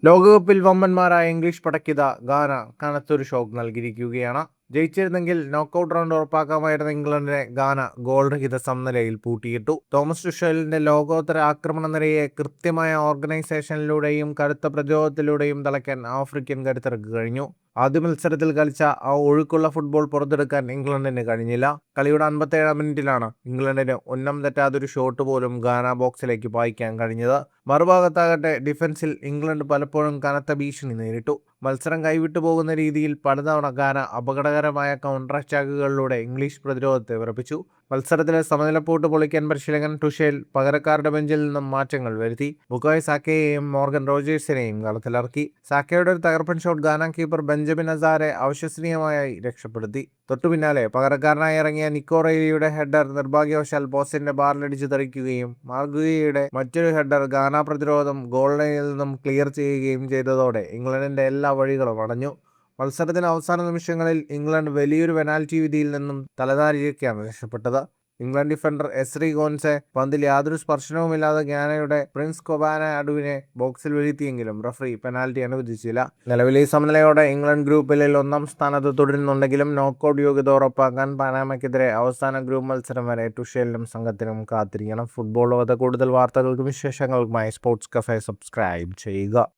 ലോകകപ്പിൽ വമ്പന്മാരായ ഇംഗ്ലീഷ് പടയ്ക്കിതാ ഗാന കനത്തൊരു ഷോക്ക് നൽകിയിരിക്കുകയാണ്. ജയിച്ചിരുന്നെങ്കിൽ നോക്കൌട്ട് റൗണ്ട് ഉറപ്പാക്കാമായിരുന്ന ഇംഗ്ലണ്ടിനെ ഗാന ഗോൾ രഹിത സമനിലയിൽ പൂട്ടിയിട്ടു. തോമസ് ടുഷേലിന്റെ ലോകോത്തര ആക്രമണ നിരയെ കൃത്യമായ ഓർഗനൈസേഷനിലൂടെയും കടുത്ത പ്രതിരോധത്തിലൂടെയും തളയ്ക്കാൻ ആഫ്രിക്കൻ കരുത്തർക്ക് കഴിഞ്ഞു. ആദ്യ മത്സരത്തിൽ കളിച്ച ആ ഒഴുക്കുള്ള ഫുട്ബോൾ പുറത്തെടുക്കാൻ ഇംഗ്ലണ്ടിന് കഴിഞ്ഞില്ല. കളിയുടെ 57-ാം മിനിറ്റിലാണ് ഇംഗ്ലണ്ടിന് ഉന്നം തെറ്റാതൊരു ഷോട്ട് പോലും ഗാന ബോക്സിലേക്ക് പായിക്കാൻ കഴിഞ്ഞത്. മറുഭാഗത്താകട്ടെ ഡിഫൻസിൽ ഇംഗ്ലണ്ട് പലപ്പോഴും കനത്ത ഭീഷണി നേരിട്ടു. മത്സരം കൈവിട്ടു പോകുന്ന രീതിയിൽ പലതവണ ഗാന അപകടകരമായ കൗണ്ടർ അറ്റാക്കുകളിലൂടെ ഇംഗ്ലീഷ് പ്രതിരോധത്തെ വിറപ്പിച്ചു. മത്സരത്തിലെ സമനിലപ്പൂട്ട് പൊളിക്കാൻ പരിശീലകൻ ടുഷേൽ പകരക്കാരുടെ ബെഞ്ചിൽ നിന്നും മാറ്റങ്ങൾ വരുത്തി. ബുക്കായ് സാക്കയെയും മോർഗൻ റോജേഴ്സിനെയും കളത്തിലിറക്കി. സാക്കയുടെ ഒരു തകർപ്പൻ ഷോട്ട് ഗാന കീപ്പർ ബെഞ്ചമിൻ അസാരെ അവിശ്വസനീയമായി രക്ഷപ്പെടുത്തി. തൊട്ടുപിന്നാലെ പകരക്കാരനായി ഇറങ്ങിയ നിക്കോ റെയ്ലിയുടെ ഹെഡർ നിർഭാഗ്യവശാൽ പോസ്റ്റിന്റെ ബാറിലിടിച്ചു തെറിക്കുകയും മാർഗുയിയുടെ മറ്റൊരു ഹെഡർ ഗാന പ്രതിരോധം ഗോൾ ലൈനിൽ നിന്നും ക്ലിയർ ചെയ്യുകയും ചെയ്തതോടെ ഇംഗ്ലണ്ടിന്റെ എല്ലാ വഴികളും അടഞ്ഞു. മത്സരത്തിന്റെ അവസാന നിമിഷങ്ങളിൽ ഇംഗ്ലണ്ട് വലിയൊരു പെനാൽറ്റി വിധിയിൽ നിന്നും തലനാരിഴയ്ക്കാണ് രക്ഷപ്പെട്ടത്. ഇംഗ്ലണ്ട് ഡിഫൻഡർ എസ്രി ഗോൻസെ പന്തിൽ യാതൊരു സ്പർശനവുമില്ലാതെ ഗാനയുടെ പ്രിൻസ് കൊബാന അഡുവിനെ ബോക്സിൽ വീഴ്ത്തിയെങ്കിലും റഫറി പെനാൽറ്റി അനുവദിച്ചില്ല. നിലവിലെ ഈ സമനിലയോടെ ഇംഗ്ലണ്ട് ഗ്രൂപ്പിൽ 1-ാം സ്ഥാനത്ത് തുടരുന്നുണ്ടെങ്കിലും നോക്കൌട്ട് യോഗ്യത ഉറപ്പാക്കാൻ പനാമയ്ക്കെതിരെ അവസാന ഗ്രൂപ്പ് മത്സരം വരെ ടുഷേലിനും സംഘത്തിനും കാത്തിരിക്കണം. ഫുട്ബോൾ ലോകത്തെ കൂടുതൽ വാർത്തകൾക്കും വിശേഷങ്ങൾക്കുമായി സ്പോർട്സ് കഫേ സബ്സ്ക്രൈബ് ചെയ്യുക.